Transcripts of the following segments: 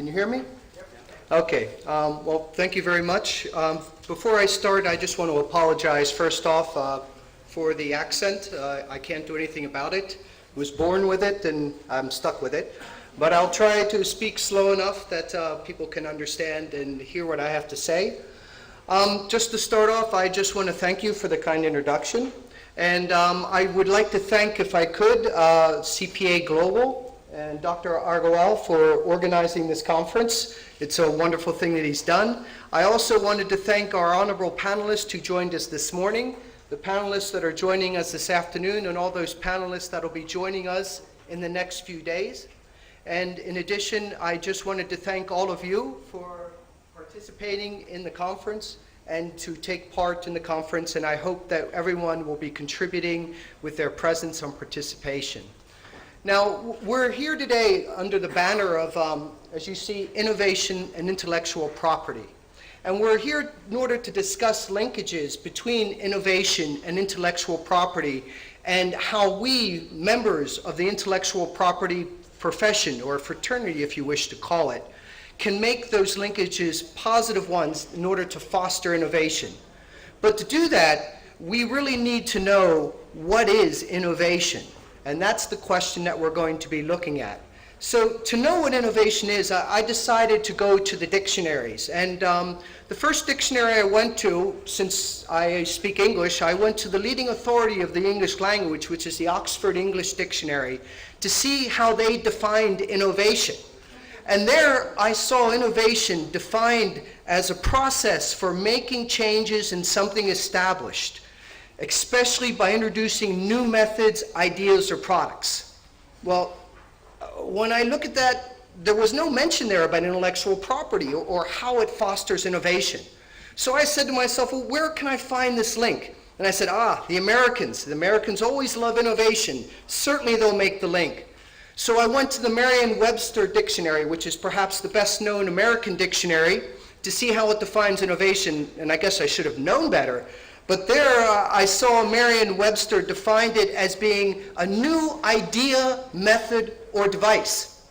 Can you hear me? Okay. Well, thank you very much. Before I start, I just want to apologize first off for the accent. I can't do anything about it. I was born with it and I'm stuck with it. But I'll try to speak slow enough that people can understand and hear what I have to say. Just to start off, I just want to thank you for the kind introduction. And I would like to thank, if I could, CPA Global and Dr. Argoel for organizing this conference. It's a wonderful thing that he's done. I also wanted to thank our honorable panelists who joined us this morning, the panelists that are joining us this afternoon, and all those panelists that will be joining us in the next few days. And in addition, I just wanted to thank all of you for participating in the conference and to take part in the conference, and I hope that everyone will be contributing with their presence and participation. Now, we're here today under the banner of, as you see, innovation and intellectual property. And we're here in order to discuss linkages between innovation and intellectual property and how we, members of the intellectual property profession, or fraternity if you wish to call it, can make those linkages positive ones in order to foster innovation. But to do that, we really need to know what is innovation. And that's the question that we're going to be looking at. So to know what innovation is, I decided to go to the dictionaries. And the first dictionary I went to, since I speak English, I went to the leading authority of the English language, which is the Oxford English Dictionary, to see how they defined innovation. And there I saw innovation defined as a process for making changes in something established, especially by introducing new methods, ideas, or products. Well, when I look at that, there was no mention there about intellectual property or how it fosters innovation. So I said to myself, well, where can I find this link? And I said, the Americans. The Americans always love innovation. Certainly they'll make the link. So I went to the Merriam-Webster Dictionary, which is perhaps the best known American dictionary, to see how it defines innovation, and I guess I should have known better. But there I saw Merriam-Webster defined it as being a new idea, method, or device.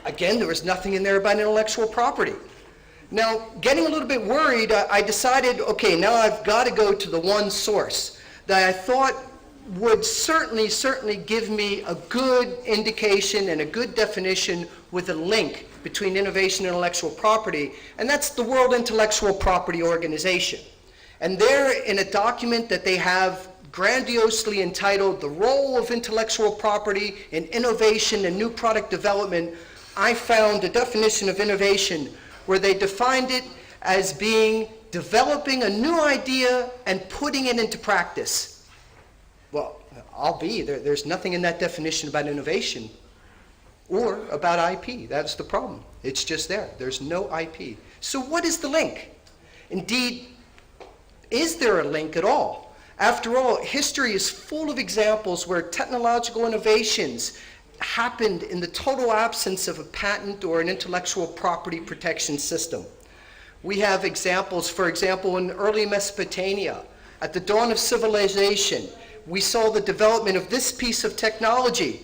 Again, there was nothing in there about intellectual property. Now, getting a little bit worried, I decided, okay, now I've got to go to the one source that I thought would certainly give me a good indication and a good definition with a link between innovation and intellectual property, and that's the World Intellectual Property Organization. And there, in a document that they have grandiosely entitled The Role of Intellectual Property in Innovation and New Product Development, I found a definition of innovation where they defined it as being developing a new idea and putting it into practice. Well, there's nothing in that definition about innovation or about IP. That's the problem. It's just there. There's no IP. So what is the link? Indeed, is there a link at all? After all, history is full of examples where technological innovations happened in the total absence of a patent or an intellectual property protection system. We have examples, for example, in early Mesopotamia, at the dawn of civilization, we saw the development of this piece of technology.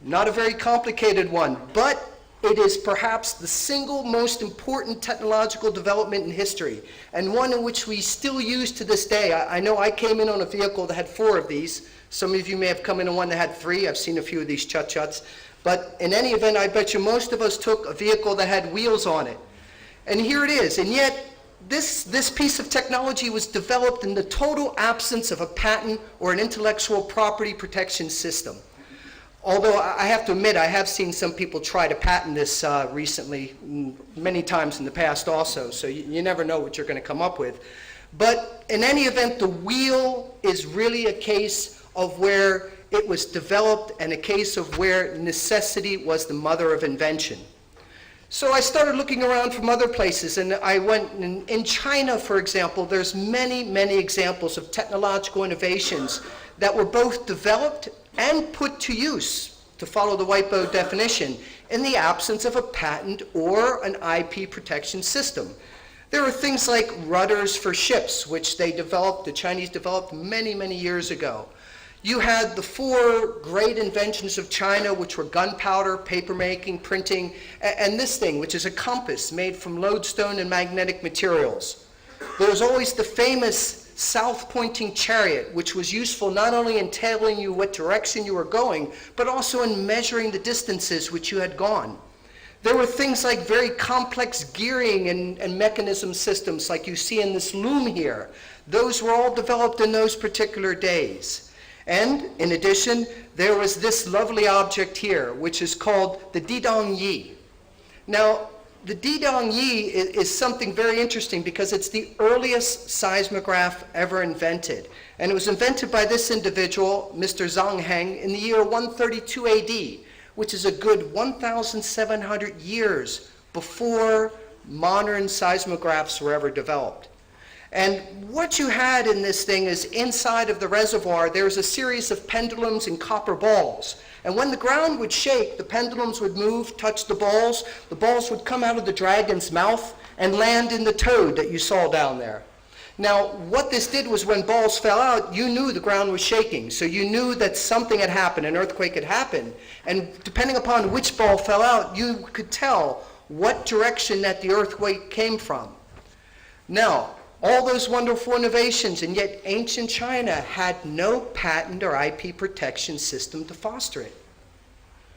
Not a very complicated one, but it is perhaps the single most important technological development in history, and one in which we still use to this day. I know I came in on a vehicle that had 4 of these. Some of you may have come in on one that had 3. I've seen a few of these chut-chuts. But in any event, I bet you most of us took a vehicle that had wheels on it. And here it is. And yet, this piece of technology was developed in the total absence of a patent or an intellectual property protection system. Although I have to admit, I have seen some people try to patent this recently, many times in the past also, so you never know what you're going to come up with. But in any event, the wheel is really a case of where it was developed and a case of where necessity was the mother of invention. So I started looking around from other places, and I went in China, for example. There's many examples of technological innovations that were both developed and put to use, to follow the Whiteboard definition, in the absence of a patent or an IP protection system. There are things like rudders for ships, which the Chinese developed many years ago. You had the four great inventions of China, which were gunpowder, papermaking, printing, and this thing, which is a compass made from lodestone and magnetic materials. There was always the famous south-pointing chariot, which was useful not only in telling you what direction you were going, but also in measuring the distances which you had gone. There were things like very complex gearing and mechanism systems like you see in this loom here. Those were all developed in those particular days. And in addition, there was this lovely object here, which is called the Didong Yi. Now, the Didong Yi is something very interesting because it's the earliest seismograph ever invented. And it was invented by this individual, Mr. Zhang Heng, in the year 132 AD, which is a good 1,700 years before modern seismographs were ever developed. And what you had in this thing is inside of the reservoir, there's a series of pendulums and copper balls. And when the ground would shake, the pendulums would move, touch the balls would come out of the dragon's mouth and land in the toad that you saw down there. Now, what this did was when balls fell out, you knew the ground was shaking. So you knew that something had happened, an earthquake had happened. And depending upon which ball fell out, you could tell what direction that the earthquake came from. Now, all those wonderful innovations, and yet ancient China had no patent or IP protection system to foster it.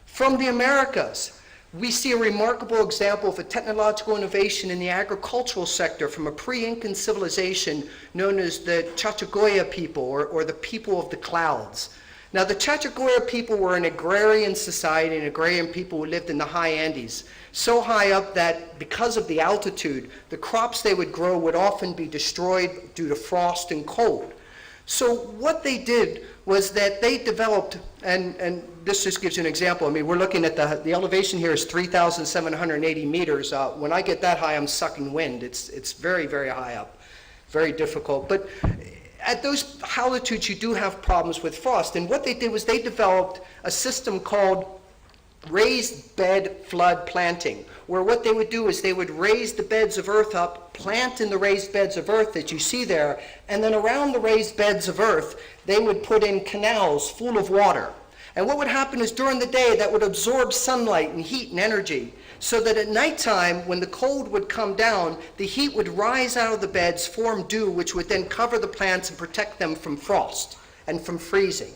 From the Americas, we see a remarkable example of a technological innovation in the agricultural sector from a pre-Incan civilization known as the Chachagoya people, or the people of the clouds. Now, the Chachagoya people were an agrarian society, an agrarian people who lived in the high Andes, so high up that because of the altitude, the crops they would grow would often be destroyed due to frost and cold. So what they did was that they developed, and this just gives you an example. I mean, we're looking at the elevation here is 3,780 meters. When I get that high, I'm sucking wind. It's very, very high up, very difficult. But at those altitudes, you do have problems with frost. And what they did was they developed a system called raised bed flood planting, where what they would do is they would raise the beds of earth up, plant in the raised beds of earth that you see there, and then around the raised beds of earth, they would put in canals full of water. And what would happen is during the day, that would absorb sunlight and heat and energy, so that at nighttime, when the cold would come down, the heat would rise out of the beds, form dew, which would then cover the plants and protect them from frost and from freezing.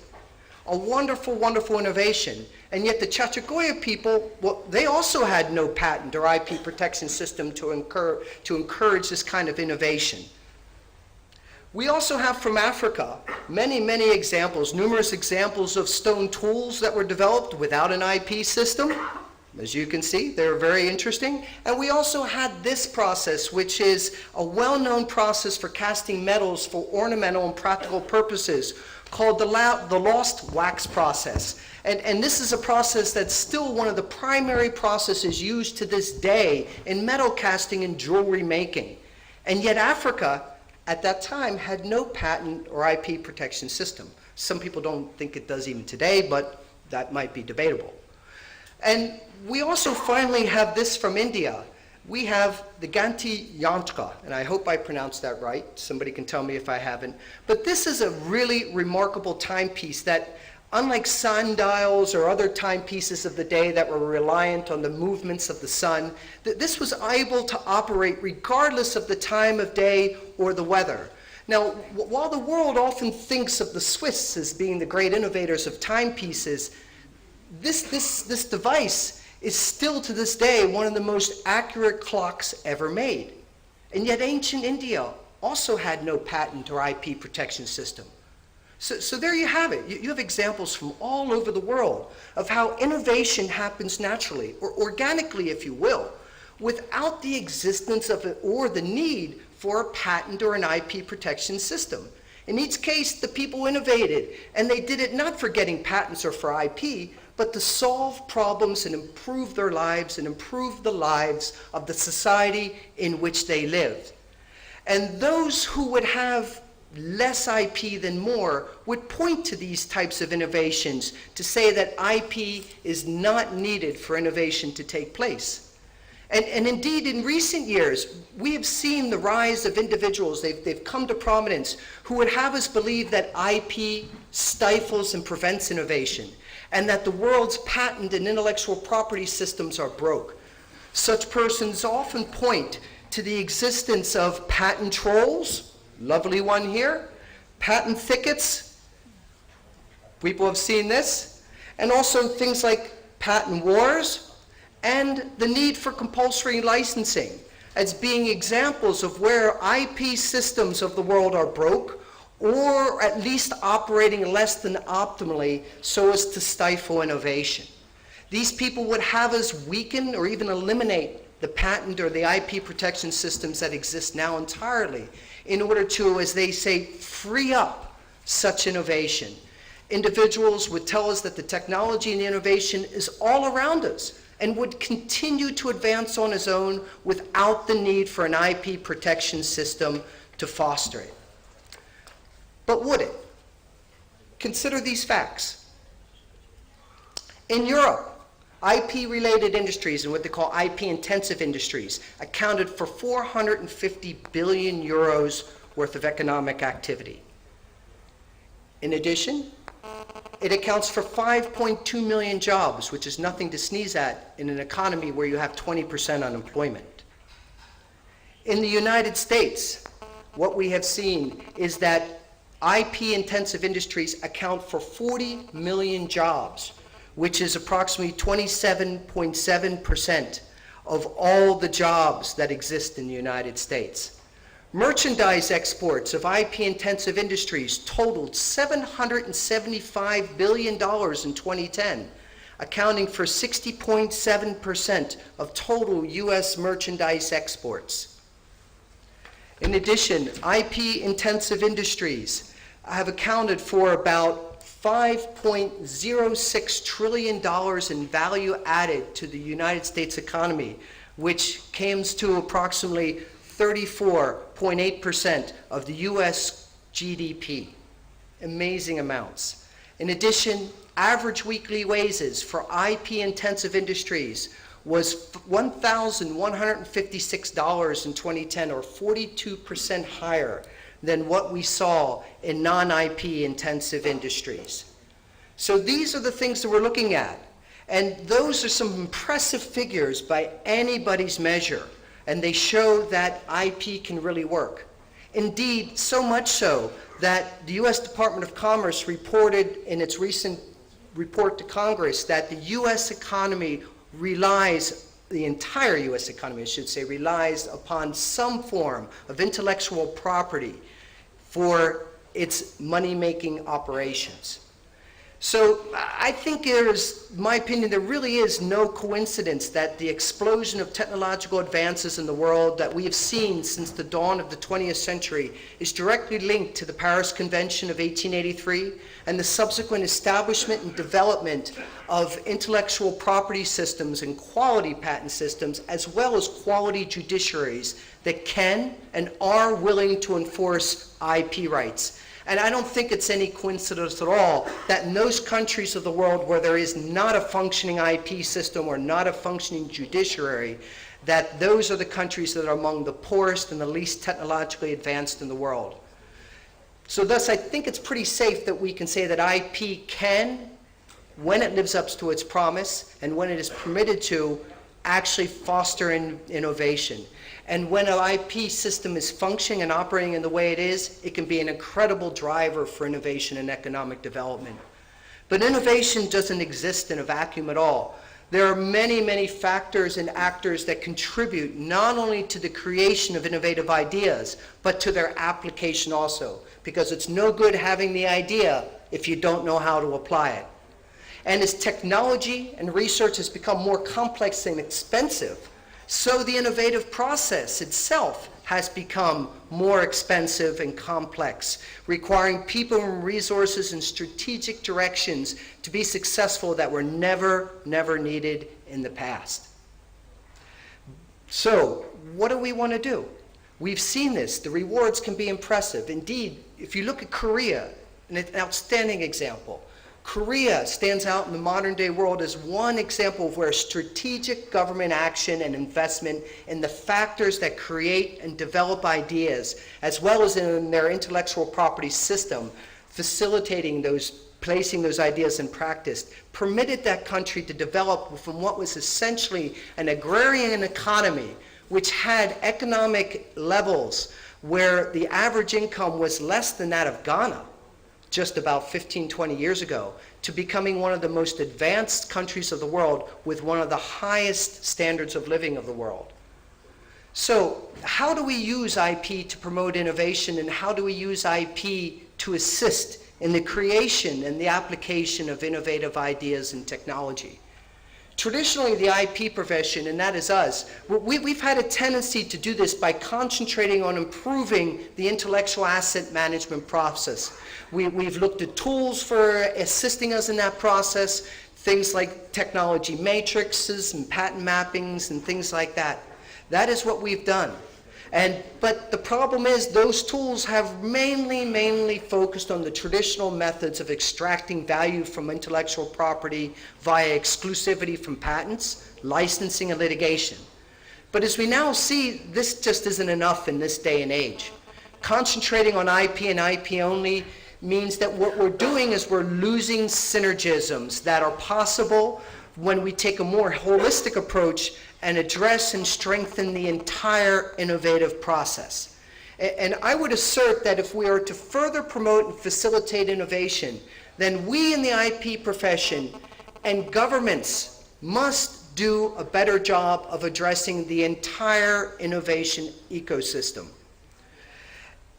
A wonderful, wonderful innovation. And yet the Chachagoya people, well, they also had no patent or IP protection system to encourage this kind of innovation. We also have from Africa many, many examples, numerous examples of stone tools that were developed without an IP system. As you can see, they're very interesting. And we also had this process, which is a well-known process for casting metals for ornamental and practical purposes, called the lost wax process. And this is a process that's still one of the primary processes used to this day in metal casting and jewelry making. And yet Africa, at that time, had no patent or IP protection system. Some people don't think it does even today, but that might be debatable. And we also finally have this from India. We have the Ghanti Janka, and I hope I pronounced that right. Somebody can tell me if I haven't. But this is a really remarkable timepiece that, unlike sundials or other timepieces of the day that were reliant on the movements of the sun, this was able to operate regardless of the time of day or the weather. Now, while the world often thinks of the Swiss as being the great innovators of timepieces, this device is still to this day one of the most accurate clocks ever made. And yet ancient India also had no patent or IP protection system. So there you have it. You have examples from all over the world of how innovation happens naturally, or organically, if you will, without the existence of it or the need for a patent or an IP protection system. In each case, the people innovated, and they did it not for getting patents or for IP, but to solve problems and improve their lives and improve the lives of the society in which they lived. And those who would have less IP than more would point to these types of innovations to say that IP is not needed for innovation to take place. And indeed, in recent years, we have seen the rise of individuals, they've come to prominence, who would have us believe that IP stifles and prevents innovation, and that the world's patent and intellectual property systems are broke. Such persons often point to the existence of patent trolls, lovely one here, patent thickets, people have seen this, and also things like patent wars, and the need for compulsory licensing as being examples of where IP systems of the world are broke, or at least operating less than optimally so as to stifle innovation. These people would have us weaken or even eliminate the patent or the IP protection systems that exist now entirely in order to, as they say, free up such innovation. Individuals would tell us that the technology and the innovation is all around us and would continue to advance on its own without the need for an IP protection system to foster it. But would it? Consider these facts. In Europe, IP-related industries and what they call IP-intensive industries accounted for 450 billion euros worth of economic activity. In addition, it accounts for 5.2 million jobs, which is nothing to sneeze at in an economy where you have 20% unemployment. In the United States, what we have seen is that IP-intensive industries account for 40 million jobs, which is approximately 27.7% of all the jobs that exist in the United States. Merchandise exports of IP-intensive industries totaled $775 billion in 2010, accounting for 60.7% of total U.S. merchandise exports. In addition, IP-intensive industries have accounted for about $5.06 trillion in value added to the United States economy, which comes to approximately 34.8% of the U.S. GDP. Amazing amounts. In addition, average weekly wages for IP-intensive industries was $1,156 in 2010, or 42% higher than what we saw in non-IP intensive industries. So these are the things that we're looking at. And those are some impressive figures by anybody's measure. And they show that IP can really work. Indeed, so much so that the U.S. Department of Commerce reported in its recent report to Congress that the U.S. economy relies, the entire U.S. economy, I should say, relies upon some form of intellectual property for its money-making operations. So I think there's, in my opinion, there really is no coincidence that the explosion of technological advances in the world that we have seen since the dawn of the 20th century is directly linked to the Paris Convention of 1883 and the subsequent establishment and development of intellectual property systems and quality patent systems, as well as quality judiciaries that can and are willing to enforce IP rights. And I don't think it's any coincidence at all that in those countries of the world where there is not a functioning IP system or not a functioning judiciary, that those are the countries that are among the poorest and the least technologically advanced in the world. So thus, I think it's pretty safe that we can say that IP can, when it lives up to its promise and when it is permitted to, actually foster innovation. And when an IP system is functioning and operating in the way it is, it can be an incredible driver for innovation and economic development. But innovation doesn't exist in a vacuum at all. There are many, many factors and actors that contribute not only to the creation of innovative ideas, but to their application also. Because it's no good having the idea if you don't know how to apply it. And as technology and research has become more complex and expensive, so the innovative process itself has become more expensive and complex, requiring people and resources and strategic directions to be successful that were never needed in the past. So, what do we want to do? We've seen this. The rewards can be impressive. Indeed, if you look at Korea, an outstanding example, Korea stands out in the modern day world as one example of where strategic government action and investment in the factors that create and develop ideas, as well as in their intellectual property system, facilitating those, placing those ideas in practice, permitted that country to develop from what was essentially an agrarian economy, which had economic levels where the average income was less than that of Ghana just about 15, 20 years ago, to becoming one of the most advanced countries of the world with one of the highest standards of living of the world. So how do we use IP to promote innovation, and how do we use IP to assist in the creation and the application of innovative ideas and technology? Traditionally, the IP profession, and that is us, we've had a tendency to do this by concentrating on improving the intellectual asset management process. We've looked at tools for assisting us in that process, things like technology matrices and patent mappings and things like that. That is what we've done. But the problem is those tools have mainly focused on the traditional methods of extracting value from intellectual property via exclusivity from patents, licensing, and litigation. But as we now see, this just isn't enough in this day and age. Concentrating on IP and IP only means that what we're doing is we're losing synergisms that are possible when we take a more holistic approach and address and strengthen the entire innovative process. And I would assert that if we are to further promote and facilitate innovation, then we in the IP profession and governments must do a better job of addressing the entire innovation ecosystem,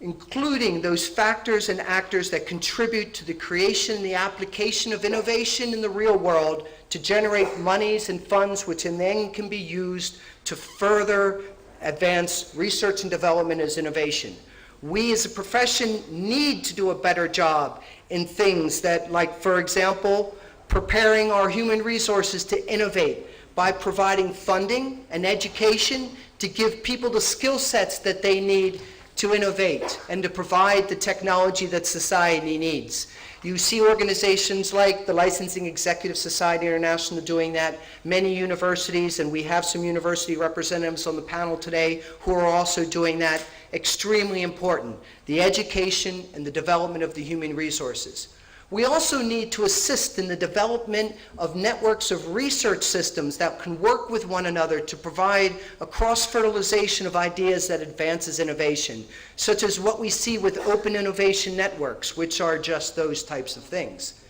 including those factors and actors that contribute to the creation and the application of innovation in the real world to generate monies and funds which then can be used to further advance research and development as innovation. We as a profession need to do a better job in things that, like, for example, preparing our human resources to innovate by providing funding and education to give people the skill sets that they need to innovate and to provide the technology that society needs. You see organizations like the Licensing Executive Society International doing that, many universities, and we have some university representatives on the panel today who are also doing that. Extremely important, the education and the development of the human resources. We also need to assist in the development of networks of research systems that can work with one another to provide a cross-fertilization of ideas that advances innovation, such as what we see with open innovation networks, which are just those types of things.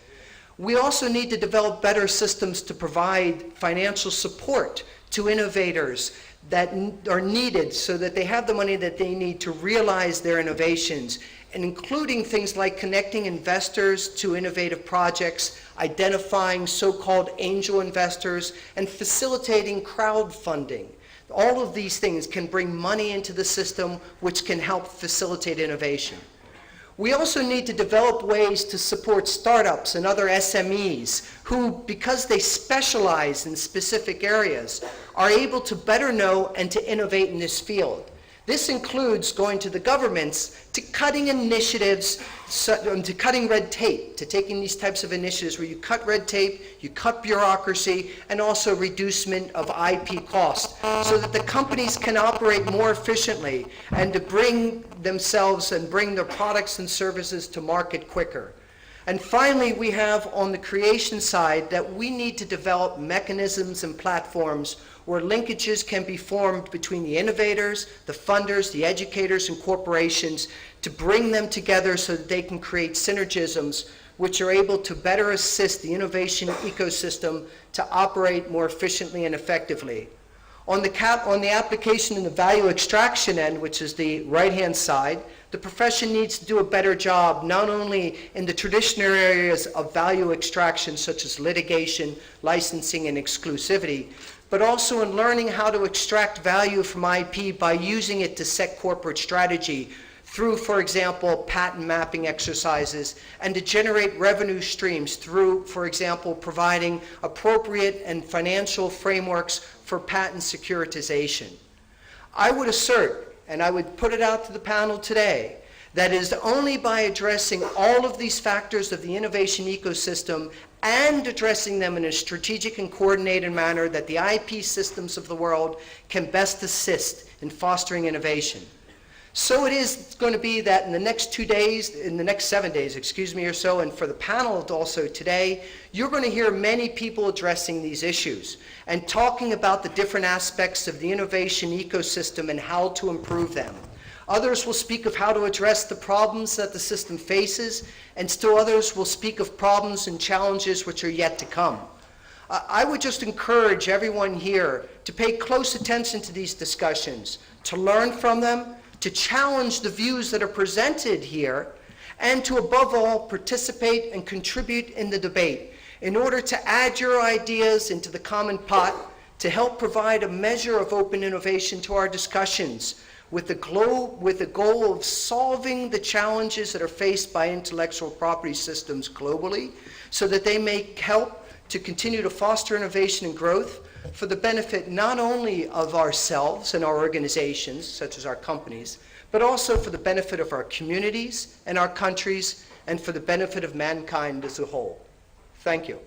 We also need to develop better systems to provide financial support to innovators that are needed so that they have the money that they need to realize their innovations, and including things like connecting investors to innovative projects, identifying so-called angel investors, and facilitating crowdfunding. All of these things can bring money into the system which can help facilitate innovation. We also need to develop ways to support startups and other SMEs who, because they specialize in specific areas, are able to better know and to innovate in this field. This includes going to the governments, to cutting initiatives, to cutting red tape, to taking these types of initiatives where you cut red tape, you cut bureaucracy, and also reducement of IP cost, so that the companies can operate more efficiently and to bring themselves and bring their products and services to market quicker. And finally, we have on the creation side that we need to develop mechanisms and platforms where linkages can be formed between the innovators, the funders, the educators, and corporations to bring them together so that they can create synergisms which are able to better assist the innovation ecosystem to operate more efficiently and effectively. On the application and the value extraction end, which is the right-hand side, the profession needs to do a better job not only in the traditional areas of value extraction such as litigation, licensing, and exclusivity, but also in learning how to extract value from IP by using it to set corporate strategy through, for example, patent mapping exercises, and to generate revenue streams through, for example, providing appropriate and financial frameworks for patent securitization. I would assert, and I would put it out to the panel today, That is only by addressing all of these factors of the innovation ecosystem and addressing them in a strategic and coordinated manner that the IP systems of the world can best assist in fostering innovation. So it is going to be that in the next 7 days, or so, and for the panel also today, you're going to hear many people addressing these issues and talking about the different aspects of the innovation ecosystem and how to improve them. Others will speak of how to address the problems that the system faces, and still others will speak of problems and challenges which are yet to come. I would just encourage everyone here to pay close attention to these discussions, to learn from them, to challenge the views that are presented here, and to above all participate and contribute in the debate in order to add your ideas into the common pot to help provide a measure of open innovation to our discussions, with the goal of solving the challenges that are faced by intellectual property systems globally, so that they may help to continue to foster innovation and growth for the benefit not only of ourselves and our organizations, such as our companies, but also for the benefit of our communities and our countries, and for the benefit of mankind as a whole. Thank you.